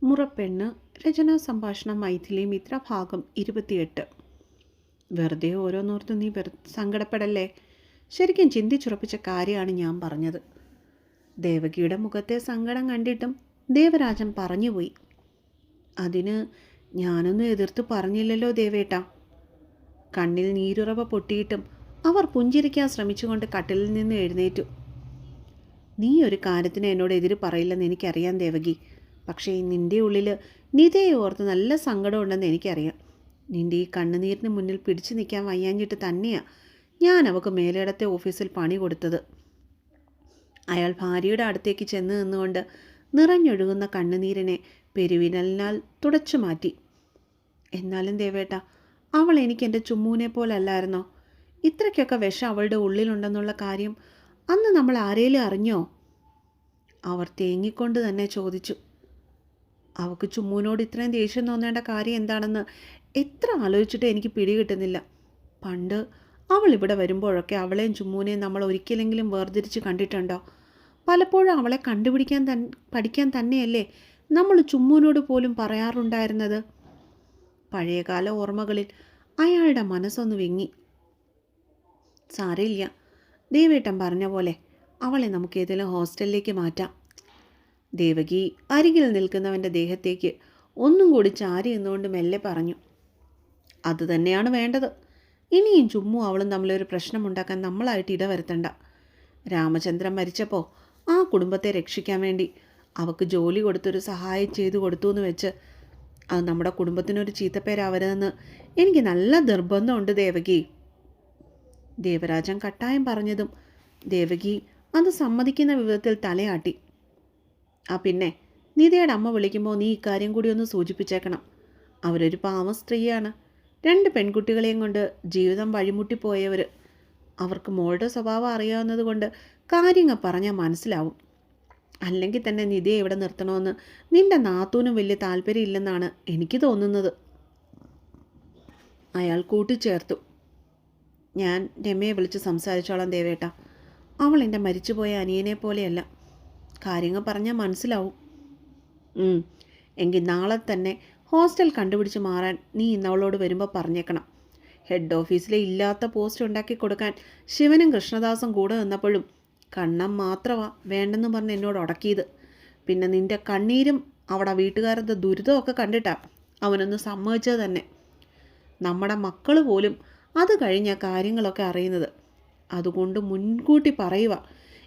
മുറപ്പെണ്ണ് രചനാ സംഭാഷണം മൈഥിലി മിത്ര ഭാഗം 28. വെറുതെ ഓരോന്നോർത്ത് നീ സങ്കടപ്പെടല്ലേ. ശരിക്കും ചിന്തിച്ചുറപ്പിച്ച കാര്യമാണ് ഞാൻ പറഞ്ഞത്. ദേവകിയുടെ മുഖത്തെ സങ്കടം കണ്ടിട്ടും ദേവരാജൻ പറഞ്ഞുപോയി. അതിന് ഞാനൊന്നും എതിർത്ത് പറഞ്ഞില്ലല്ലോ ദേവേട്ടാ. കണ്ണിൽ നീരുറവ പൊട്ടിയിട്ടും അവർ പുഞ്ചിരിക്കാൻ ശ്രമിച്ചുകൊണ്ട് കട്ടിലിൽ നിന്ന് എഴുന്നേറ്റു. നീ ഒരു കാര്യത്തിന് എന്നോട് എതിര് പറയില്ലെന്ന് എനിക്കറിയാം ദേവകി. പക്ഷേ നിൻ്റെ ഉള്ളിൽ നിധയെ ഓർത്ത് നല്ല സങ്കടമുണ്ടെന്ന് എനിക്കറിയാം. നിൻ്റെ ഈ കണ്ണുനീരിന് മുന്നിൽ പിടിച്ചു നിൽക്കാൻ വയ്യാഞ്ഞിട്ട് തന്നെയാണ് ഞാൻ അവൾക്ക് മേലേടത്തെ ഓഫീസിൽ പണി കൊടുത്തത്. അയാൾ ഭാര്യയുടെ അടുത്തേക്ക് ചെന്ന് നിന്നുകൊണ്ട് നിറഞ്ഞൊഴുകുന്ന കണ്ണുനീരിനെ പെരുവിരലിനാൽ തുടച്ചു മാറ്റി. എന്നാലും ദേവേട്ട, അവൾ എനിക്ക് എൻ്റെ ചുമ്മൂനെ പോലല്ലായിരുന്നോ? ഇത്രയ്ക്കൊക്കെ വിഷം അവളുടെ ഉള്ളിലുണ്ടെന്നുള്ള കാര്യം അന്ന് നമ്മൾ ആരേലും അറിഞ്ഞോ? അവർ തേങ്ങിക്കൊണ്ട് തന്നെ ചോദിച്ചു. അവൾക്ക് ചുമ്മൂനോട് ഇത്രയും ദേഷ്യം തോന്നേണ്ട കാര്യം എന്താണെന്ന് എത്ര ആലോചിച്ചിട്ട് എനിക്ക് പിടികിട്ടുന്നില്ല. പണ്ട് അവൾ ഇവിടെ വരുമ്പോഴൊക്കെ അവളെയും ചുമ്മൂനെയും നമ്മൾ ഒരിക്കലെങ്കിലും വേർതിരിച്ച് കണ്ടിട്ടുണ്ടോ? പലപ്പോഴും അവളെ പഠിക്കാൻ തന്നെയല്ലേ നമ്മൾ ചുമ്മൂനോട് പോലും പറയാറുണ്ടായിരുന്നത്. പഴയകാല ഓർമ്മകളിൽ അയാളുടെ മനസ്സൊന്ന് വിങ്ങി. സാരമില്ല, ദേവേട്ടൻ പറഞ്ഞ പോലെ അവളെ നമുക്ക് ഏതെങ്കിലും ഹോസ്റ്റലിലേക്ക് മാറ്റാം. ദേവകി അരികിൽ നിൽക്കുന്നവൻ്റെ ദേഹത്തേക്ക് ഒന്നും കൂടി ചാരി എന്നുകൊണ്ട് മെല്ലെ പറഞ്ഞു. അതുതന്നെയാണ് വേണ്ടത്. ഇനിയും ചുമ്മും അവളും തമ്മിലൊരു പ്രശ്നമുണ്ടാക്കാൻ നമ്മളായിട്ട് ഇടവരുത്തണ്ട. രാമചന്ദ്രൻ മരിച്ചപ്പോൾ ആ കുടുംബത്തെ രക്ഷിക്കാൻ വേണ്ടി അവൾക്ക് ജോലി കൊടുത്തൊരു സഹായം ചെയ്തു കൊടുത്തു എന്ന് വെച്ച് അത് നമ്മുടെ കുടുംബത്തിനൊരു ചീത്തപ്പേരാവരുതെന്ന് എനിക്ക് നല്ല നിർബന്ധമുണ്ട് ദേവകി. ദേവരാജൻ കട്ടായം പറഞ്ഞതും ദേവകി അത് സമ്മതിക്കുന്ന വിധത്തിൽ തലയാട്ടി. പിന്നെ നിധയുടെ അമ്മ വിളിക്കുമ്പോൾ നീ ഇക്കാര്യം കൂടി ഒന്ന് സൂചിപ്പിച്ചേക്കണം. അവരൊരു പാവം സ്ത്രീയാണ്. 2 പെൺകുട്ടികളെയും കൊണ്ട് ജീവിതം വഴിമുട്ടിപ്പോയവർ. അവർക്ക് മോളുടെ സ്വഭാവം അറിയാവുന്നത് കൊണ്ട് കാര്യങ്ങൾ പറഞ്ഞാൽ മനസ്സിലാവും. അല്ലെങ്കിൽ തന്നെ നിധയെ ഇവിടെ നിർത്തണമെന്ന് നിന്റെ നാത്തൂനും വലിയ താല്പര്യമില്ലെന്നാണ് എനിക്ക് തോന്നുന്നത്. അയാൾ കൂട്ടിച്ചേർത്തു. ഞാൻ രമയെ വിളിച്ച് സംസാരിച്ചോളാം ദേവേട്ട. അവൾ എൻ്റെ മരിച്ചുപോയ അനിയനെ പോലെയല്ല. കാര്യങ്ങൾ പറഞ്ഞാൽ മനസ്സിലാവും. എങ്കിൽ നാളെ തന്നെ ഹോസ്റ്റൽ കണ്ടുപിടിച്ച് മാറാൻ നീ ഇന്നവളോട് വരുമ്പോൾ പറഞ്ഞേക്കണം. ഹെഡ് ഓഫീസിലെ ഇല്ലാത്ത പോസ്റ്റ് ഉണ്ടാക്കി കൊടുക്കാൻ ശിവനും കൃഷ്ണദാസും കൂടെ നിന്നപ്പോഴും കണ്ണം മാത്രമാണ് വേണ്ടെന്ന് പറഞ്ഞ് എന്നോട് ഉടക്കിയത്. പിന്നെ നിൻ്റെ കണ്ണീരും അവിടെ വീട്ടുകാരുടെ ദുരിതമൊക്കെ കണ്ടിട്ടാണ് അവനൊന്ന് സമ്മതിച്ചത് തന്നെ. നമ്മുടെ മക്കൾ പോലും അത് കഴിഞ്ഞ കാര്യങ്ങളൊക്കെ അറിയുന്നത്. അതുകൊണ്ട് മുൻകൂട്ടി പറയുക,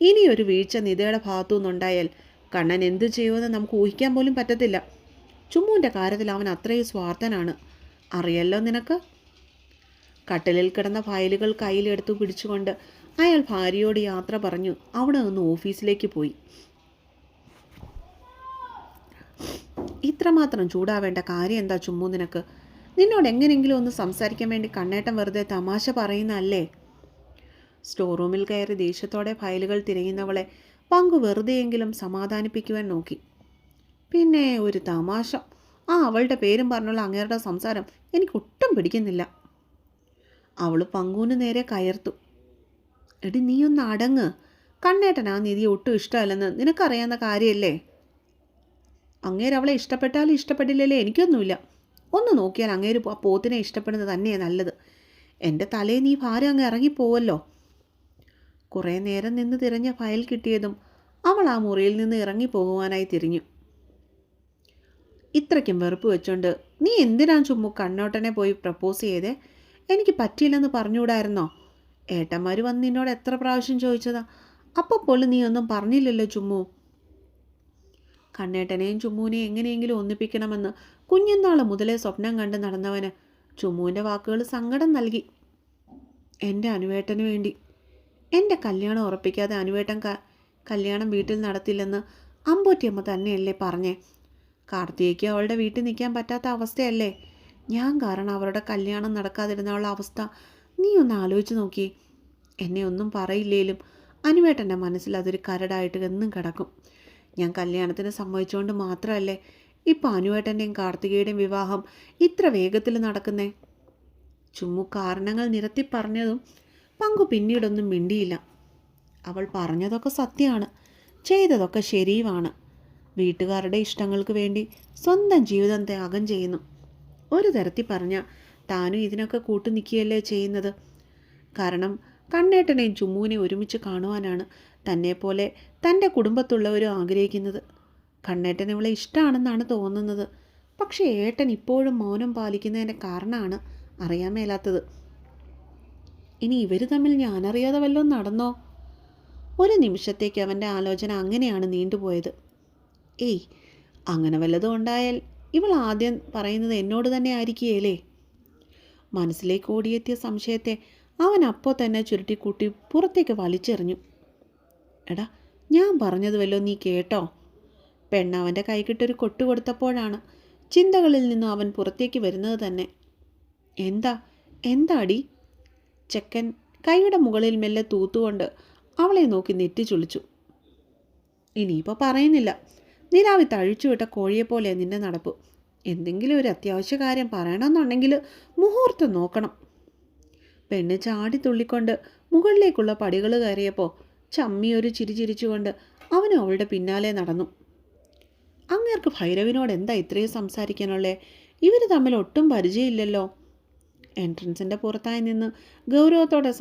ഇനിയൊരു വീഴ്ച നിധയുടെ ഭാഗത്തു നിന്നുണ്ടായാൽ കണ്ണൻ എന്തു ചെയ്യുമെന്ന് നമുക്ക് ഊഹിക്കാൻ പോലും പറ്റത്തില്ല. ചുമ്മുവിൻ്റെ കാര്യത്തിൽ അവൻ അത്രയും സ്വാർത്ഥനാണ്, അറിയല്ലോ നിനക്ക്. കട്ടിലിൽ കിടന്ന ഫയലുകൾ കയ്യിലെടുത്തു പിടിച്ചുകൊണ്ട് അയാൾ ഭാര്യയോട് യാത്ര പറഞ്ഞു അവിടെ നിന്ന് ഓഫീസിലേക്ക് പോയി. ഇത്രമാത്രം ചൂടാവേണ്ട കാര്യം എന്താ ചുമ്മു നിനക്ക്? നിന്നോട് എങ്ങനെയെങ്കിലും ഒന്ന് സംസാരിക്കാൻ വേണ്ടി കണ്ണേട്ടൻ വെറുതെ തമാശ പറയുന്നല്ലേ? സ്റ്റോർ റൂമിൽ കയറി ദേഷ്യത്തോടെ ഫയലുകൾ തിരയുന്നവളെ പങ്കു വെറുതെയെങ്കിലും സമാധാനിപ്പിക്കുവാൻ നോക്കി. പിന്നെ ഒരു തമാശ. അവളുടെ പേരും പറഞ്ഞുള്ള അങ്ങേരുടെ സംസാരം എനിക്കൊട്ടും പിടിക്കുന്നില്ല. അവൾ പങ്കുവിന് നേരെ കയർത്തു. എടി നീ ഒന്ന് അടങ്ങ്. കണ്ണേട്ടൻ ആ നിധി ഒട്ടും ഇഷ്ടമല്ലെന്ന് നിനക്കറിയാവുന്ന കാര്യമല്ലേ? അങ്ങേരവളെ ഇഷ്ടപ്പെട്ടാലും ഇഷ്ടപ്പെട്ടില്ലല്ലേ എനിക്കൊന്നുമില്ല. ഒന്ന് നോക്കിയാൽ അങ്ങേര് ആ പോത്തിനെ ഇഷ്ടപ്പെടുന്നത് തന്നെയാണ് നല്ലത്. എൻ്റെ തലയിൽ നീ ഭാരം അങ്ങ് ഇറങ്ങിപ്പോവല്ലോ. കുറേ നേരം നിന്ന് തിരഞ്ഞ ഫയൽ കിട്ടിയതും അവൾ ആ മുറിയിൽ നിന്ന് ഇറങ്ങിപ്പോകുവാനായി തിരിഞ്ഞു. ഇത്രയ്ക്കും വെറുപ്പ് വെച്ചോണ്ട് നീ എന്തിനാ ചുമ്മു കണ്ണോട്ടനെ പോയി പ്രപ്പോസ് ചെയ്തേ? എനിക്ക് പറ്റിയില്ലെന്ന് പറഞ്ഞുകൂടായിരുന്നോ? ഏട്ടന്മാർ വന്ന് നിന്നോട് എത്ര പ്രാവശ്യം ചോദിച്ചതാ, അപ്പോൾ പോലും നീ ഒന്നും പറഞ്ഞില്ലല്ലോ ചുമ്മു. കണ്ണേട്ടനെയും ചുമ്മുവിനെയും എങ്ങനെയെങ്കിലും ഒന്നിപ്പിക്കണമെന്ന് കുഞ്ഞുനാൾ മുതലേ സ്വപ്നം കണ്ട് നടന്നവന് ചുമ്മുവിൻ്റെ വാക്കുകൾ സങ്കടം നൽകി. എൻ്റെ അനുവേട്ടന് വേണ്ടി എൻ്റെ കല്യാണം ഉറപ്പിക്കാതെ അനുവേട്ടൻ കല്യാണം വീട്ടിൽ നടത്തില്ലെന്ന് അമ്പൂറ്റിയമ്മ തന്നെയല്ലേ പറഞ്ഞേ? കാർത്തികയ്ക്ക് അവളുടെ വീട്ടിൽ നിൽക്കാൻ പറ്റാത്ത അവസ്ഥയല്ലേ? ഞാൻ കാരണം അവരുടെ കല്യാണം നടക്കാതിരുന്നുള്ള അവസ്ഥ നീ ഒന്ന് ആലോചിച്ച് നോക്കി. എന്നെ ഒന്നും പറയില്ലേലും അനുവേട്ടൻ്റെ മനസ്സിൽ അതൊരു കരടായിട്ട് എന്നും കിടക്കും. ഞാൻ കല്യാണത്തിന് സമ്മതിച്ചുകൊണ്ട് മാത്രമല്ലേ ഇപ്പോൾ അനുവേട്ടൻ്റെയും കാർത്തികയുടെയും വിവാഹം ഇത്ര വേഗത്തിൽ നടക്കുന്നേ? ചുമ്മു കാരണങ്ങൾ നിരത്തി പറഞ്ഞതും പങ്കു പിന്നീടൊന്നും മിണ്ടിയില്ല. അവൾ പറഞ്ഞതൊക്കെ സത്യമാണ്, ചെയ്തതൊക്കെ ശരിയുമാണ്. വീട്ടുകാരുടെ ഇഷ്ടങ്ങൾക്ക് വേണ്ടി സ്വന്തം ജീവിതം ത്യാഗം ചെയ്യുന്നു. ഒരു തരത്തിൽ പറഞ്ഞാൽ താനും ഇതിനൊക്കെ കൂട്ടു നിൽക്കുകയല്ലേ ചെയ്യുന്നത്. കാരണം കണ്ണേട്ടനെയും ചുമ്മുവിനെ ഒരുമിച്ച് കാണുവാനാണ് തന്നെപ്പോലെ തൻ്റെ കുടുംബത്തുള്ളവരും ആഗ്രഹിക്കുന്നത്. കണ്ണേട്ടൻ ഇവളെ ഇഷ്ടമാണെന്നാണ് തോന്നുന്നത്. പക്ഷേ ഏട്ടൻ ഇപ്പോഴും മൗനം പാലിക്കുന്നതിൻ്റെ കാരണമാണ് അറിയാൻ മേലാത്തത്. ഇനി ഇവർ തമ്മിൽ ഞാനറിയാതെ വല്ലതും നടന്നോ? ഒരു നിമിഷത്തേക്ക് അവൻ്റെ ആലോചന അങ്ങനെയാണ് നീണ്ടുപോയത്. ഏയ്, അങ്ങനെ വല്ലതും ഉണ്ടായാൽ ഇവൾ ആദ്യം പറയുന്നത് എന്നോട് തന്നെ ആയിരിക്കുകയല്ലേ? മനസ്സിലേക്ക് ഓടിയെത്തിയ സംശയത്തെ അവൻ അപ്പോൾ തന്നെ ചുരുട്ടിക്കൂട്ടി പുറത്തേക്ക് വലിച്ചെറിഞ്ഞു. എടാ, ഞാൻ പറഞ്ഞത് വല്ലോ നീ കേട്ടോ? പെണ്ണവൻ്റെ കൈകിട്ടൊരു കൊട്ടു കൊടുത്തപ്പോഴാണ് ചിന്തകളിൽ നിന്നും അവൻ പുറത്തേക്ക് വരുന്നത് തന്നെ. എന്താടി? ചെക്കൻ കൈയുടെ മുകളിൽ മെല്ലെ തൂത്തുകൊണ്ട് അവളെ നോക്കി നെറ്റി ചുളിച്ചു. ഇനിയിപ്പോൾ പറയുന്നില്ല. നിലാവി തഴിച്ചുവിട്ട കോഴിയെപ്പോലെ നിന്റെ നടപ്പ്. എന്തെങ്കിലും ഒരു അത്യാവശ്യ കാര്യം പറയണമെന്നുണ്ടെങ്കിൽ മുഹൂർത്തം നോക്കണം. പെണ്ണ് ചാടി തുള്ളിക്കൊണ്ട് മുകളിലേക്കുള്ള പടികൾ കയറിയപ്പോൾ ചമ്മിയൊരു ചിരി ചിരിച്ചുകൊണ്ട് അവനും അവളുടെ പിന്നാലെ നടന്നു. അങ്ങേർക്ക് ഭൈരവിനോട് എന്താ ഇത്രയും സംസാരിക്കാനുള്ളേ? ഇവർ തമ്മിൽ ഒട്ടും പരിചയമില്ലല്ലോ. എൻട്രൻസിൻ്റെ പുറത്തായി നിന്ന് ഗൗരവത്തോടെ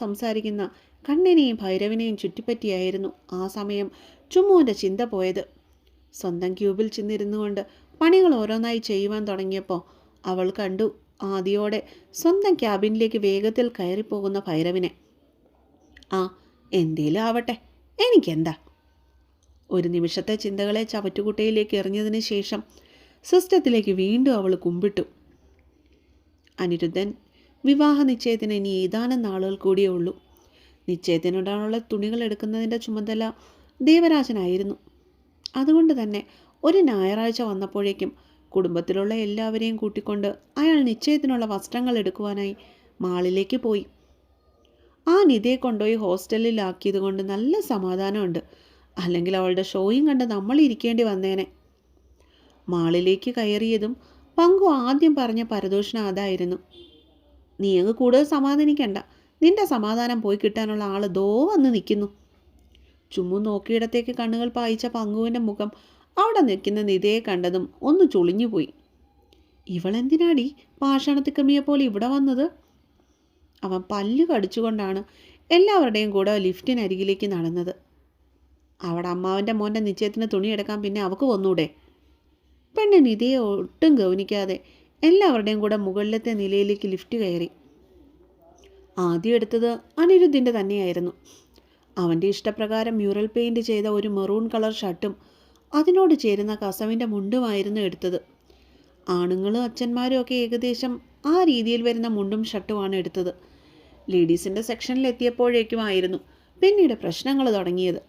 സംസാരിക്കുന്ന കണ്ണനെയും ഭൈരവിനെയും ചുറ്റിപ്പറ്റിയായിരുന്നു ആ സമയം ചുമ്മുവിൻ്റെ ചിന്ത പോയത്. സ്വന്തം ക്യൂബിൽ ചെന്നിരുന്നു കൊണ്ട് പണികൾ ഓരോന്നായി ചെയ്യുവാൻ തുടങ്ങിയപ്പോൾ അവൾ കണ്ടു ആദിയോടെ സ്വന്തം ക്യാബിനിലേക്ക് വേഗത്തിൽ കയറിപ്പോകുന്ന ഭൈരവിനെ. ആ, എന്തേലും ആവട്ടെ, എനിക്കെന്താ? ഒരു നിമിഷത്തെ ചിന്തകളെ ചവറ്റുകുട്ടയിലേക്ക് എറിഞ്ഞതിന് ശേഷം സിസ്റ്റത്തിലേക്ക് വീണ്ടും അവൾ കുമ്പിട്ടു. അനിരുദ്ധൻ വിവാഹ നിശ്ചയത്തിന് ഇനി ഏതാനും നാളുകൾ കൂടിയേ ഉള്ളൂ. നിശ്ചയത്തിനുണ്ടാനുള്ള തുണികൾ എടുക്കുന്നതിൻ്റെ ചുമതല ദേവരാജനായിരുന്നു. അതുകൊണ്ട് തന്നെ ഒരു ഞായറാഴ്ച വന്നപ്പോഴേക്കും കുടുംബത്തിലുള്ള എല്ലാവരെയും കൂട്ടിക്കൊണ്ട് അയാൾ നിശ്ചയത്തിനുള്ള വസ്ത്രങ്ങൾ എടുക്കുവാനായി മാളിലേക്ക് പോയി. ആ നിധിയെ കൊണ്ടുപോയി ഹോസ്റ്റലിലാക്കിയത് കൊണ്ട് നല്ല സമാധാനമുണ്ട്. അല്ലെങ്കിൽ അവളുടെ ഷോയും കണ്ട് നമ്മൾ ഇരിക്കേണ്ടി വന്നേനെ. മാളിലേക്ക് കയറിയതും പങ്കു ആദ്യം പറഞ്ഞ പരദൂഷണം അതായിരുന്നു. നീ അങ്ങ് കൂടുതൽ സമാധാനിക്കണ്ട, നിന്റെ സമാധാനം പോയി കിട്ടാനുള്ള ആൾ ദോ വന്ന് നിൽക്കുന്നു. ചുമ്മാ നോക്കിയിടത്തേക്ക് കണ്ണുകൾ പായിച്ച പങ്കുവിൻ്റെ മുഖം അവിടെ നിൽക്കുന്ന നിധിയെ കണ്ടതും ഒന്ന് ചുളിഞ്ഞുപോയി. ഇവളെന്തിനാടി പാഷാണത്തിക്കമ്മിയെ പോലെ ഇവിടെ വന്നത്? അവൻ പല്ല് കടിച്ചുകൊണ്ടാണ് എല്ലാവരുടെയും കൂടെ ലിഫ്റ്റിനരികിലേക്ക് നടന്നത്. അവിടെ അമ്മാവൻ്റെ മോൻ്റെ നിശ്ചയത്തിന് തുണിയെടുക്കാൻ പിന്നെ അവൾക്ക് വന്നൂടെ? പെണ്ണ് നിധിയെ ഒട്ടും ഗൗനിക്കാതെ എല്ലാവരുടെയും കൂടെ മുകളിലത്തെ നിലയിലേക്ക് ലിഫ്റ്റ് കയറി. ആദ്യം എടുത്തത് അനിരുദ്ധിൻ്റെ തന്നെയായിരുന്നു. അവൻ്റെ ഇഷ്ടപ്രകാരം മ്യൂറൽ പെയിൻറ് ചെയ്ത ഒരു മെറൂൺ കളർ ഷർട്ടും അതിനോട് ചേരുന്ന കസവിൻ്റെ മുണ്ടുമായിരുന്നു എടുത്തത്. ആണുങ്ങളും അച്ഛന്മാരും ഒക്കെ ഏകദേശം ആ രീതിയിൽ വരുന്ന മുണ്ടും ഷർട്ടുമാണ് എടുത്തത്. ലേഡീസിൻ്റെ സെക്ഷനിലെത്തിയപ്പോഴേക്കുമായിരുന്നു പിന്നീട് പ്രശ്നങ്ങൾ തുടങ്ങിയത്.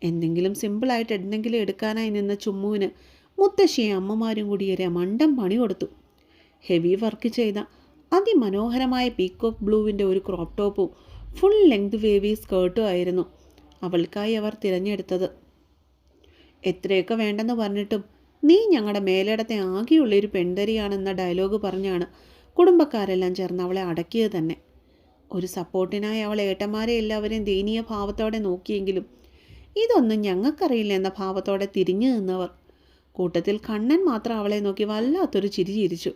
എന്തെങ്കിലും സിമ്പിളായിട്ട് എന്തെങ്കിലും എടുക്കാനായി നിന്ന ചുമ്മുവിന് മുത്തശ്ശിയും അമ്മമാരും കൂടി ഒരു മണ്ടം പണി കൊടുത്തു. ഹെവി വർക്ക് ചെയ്ത അതിമനോഹരമായ പീക്കോക്ക് ബ്ലൂവിൻ്റെ ഒരു ക്രോപ്പ് ടോപ്പും ഫുൾ ലെങ്ത് വേവി സ്കേർട്ടും ആയിരുന്നു അവൾക്കായി അവർ തിരഞ്ഞെടുത്തത്. എത്രയൊക്കെ വേണ്ടെന്ന് പറഞ്ഞിട്ടും നീ ഞങ്ങളുടെ മേലിടത്തെ ആകെയുള്ളൊരു പെൺതരിയാണെന്ന ഡയലോഗ് പറഞ്ഞാണ് കുടുംബക്കാരെല്ലാം ചേർന്ന് അവളെ അടക്കിയത് തന്നെ. ഒരു സപ്പോർട്ടിനായി അവൾ ഏട്ടന്മാരെ എല്ലാവരെയും ദയനീയ ഭാവത്തോടെ നോക്കിയെങ്കിലും ഇതൊന്നും ഞങ്ങൾക്കറിയില്ല എന്ന ഭാവത്തോടെ തിരിഞ്ഞു നിന്നവർ. കൂട്ടത്തിൽ കണ്ണൻ മാത്രം അവളെ നോക്കി വല്ലാത്തൊരു ചിരി ചിരിച്ചു.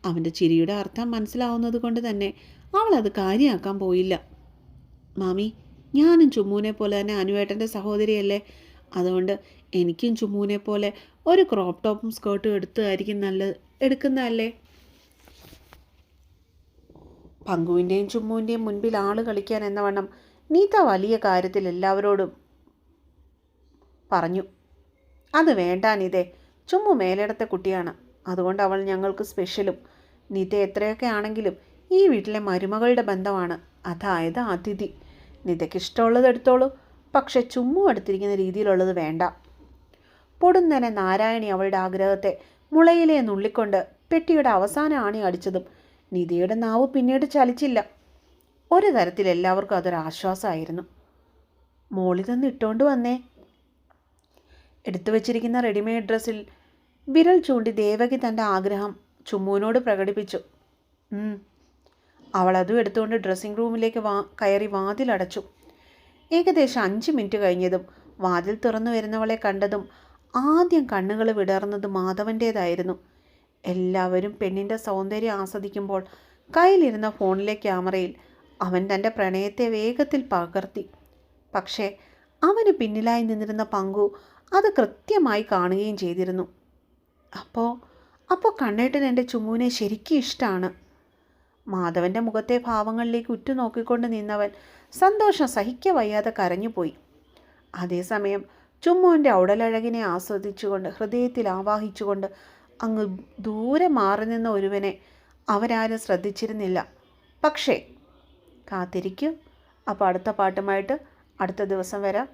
അവൻ്റെ ചിരിയുടെ അർത്ഥം മനസ്സിലാവുന്നത് കൊണ്ട് തന്നെ അവളത് കാര്യമാക്കാൻ പോയില്ല. മാമി, ഞാനും ചുമ്മൂനെ പോലെ തന്നെ അനുവേട്ടൻ്റെ സഹോദരിയല്ലേ, അതുകൊണ്ട് എനിക്കും ചുമ്മൂനെ പോലെ ഒരു ക്രോപ്പ് ടോപ്പും സ്കേർട്ടും എടുക്കുന്നതല്ലേ. പങ്കുവിൻ്റെയും ചുമ്മുവിൻ്റെയും മുൻപിൽ ആള് കളിക്കാൻ എന്ന വണ്ണം നീത വലിയ കാര്യത്തിൽ എല്ലാവരോടും പറഞ്ഞു. അത് വേണ്ട നിതേ, ചുമ്മു മേലിടത്തെ കുട്ടിയാണ്, അതുകൊണ്ട് അവൾ ഞങ്ങൾക്ക് സ്പെഷ്യലും. നിത എത്രയൊക്കെ ആണെങ്കിലും ഈ വീട്ടിലെ മരുമകളുടെ ബന്ധമാണ്, അതായത് അതിഥി. നിതയ്ക്ക് ഇഷ്ടമുള്ളത് എടുത്തോളൂ, പക്ഷെ ചുമ്മു എടുത്തിരിക്കുന്ന രീതിയിലുള്ളത് വേണ്ട. പൊടുന്നനെ നാരായണി അവളുടെ ആഗ്രഹത്തെ മുളയിലെ നുള്ളിക്കൊണ്ട് പെട്ടിയുടെ അവസാന ആണി അടിച്ചതും നിധിയുടെ നാവ് പിന്നീട് ചലിച്ചില്ല. ഒരു തരത്തിൽ എല്ലാവർക്കും അതൊരാശ്വാസമായിരുന്നു. മോളിതൊന്ന് ഇട്ടുകൊണ്ട് വന്നേ. എടുത്തു വച്ചിരിക്കുന്ന റെഡിമെയ്ഡ് ഡ്രസ്സിൽ വിരൽ ചൂണ്ടി ദേവകി തൻ്റെ ആഗ്രഹം ചുമ്മുവിനോട് പ്രകടിപ്പിച്ചു. അവളതും എടുത്തുകൊണ്ട് ഡ്രസ്സിംഗ് റൂമിലേക്ക് കയറി വാതിലടച്ചു. ഏകദേശം 5 മിനിറ്റ് കഴിഞ്ഞതും വാതിൽ തുറന്നു വരുന്നവളെ കണ്ടതും ആദ്യം കണ്ണുകൾ വിടർന്നത് മാധവൻ്റേതായിരുന്നു. എല്ലാവരും പെണ്ണിൻ്റെ സൗന്ദര്യം ആസ്വദിക്കുമ്പോൾ കയ്യിലിരുന്ന ഫോണിലെ ക്യാമറയിൽ അവൻ തൻ്റെ പ്രണയത്തെ വേഗത്തിൽ പകർത്തി. പക്ഷേ അവന് പിന്നിലായി നിന്നിരുന്ന പങ്കു അത് കൃത്യമായി കാണുകയും ചെയ്തിരുന്നു. അപ്പോൾ കണ്ണേട്ടൻ എൻ്റെ ചുമ്മുവിനെ ശരിക്കും ഇഷ്ടമാണ്. മാധവൻ്റെ മുഖത്തെ ഭാവങ്ങളിലേക്ക് ഉറ്റുനോക്കിക്കൊണ്ട് നിന്നവൻ സന്തോഷം സഹിക്കവയ്യാതെ കരഞ്ഞുപോയി. അതേസമയം ചുമ്മുവിൻ്റെ ഔടലഴകിനെ ആസ്വദിച്ചുകൊണ്ട് ഹൃദയത്തിൽ ആവാഹിച്ചുകൊണ്ട് അങ്ങ് ദൂരെ മാറി നിന്ന ഒരുവനെ അവരാരും ശ്രദ്ധിച്ചിരുന്നില്ല. പക്ഷേ കാത്തിരിക്കൂ. അപ്പോൾ അടുത്ത പാട്ടുമായിട്ട് അടുത്ത ദിവസം വരാം.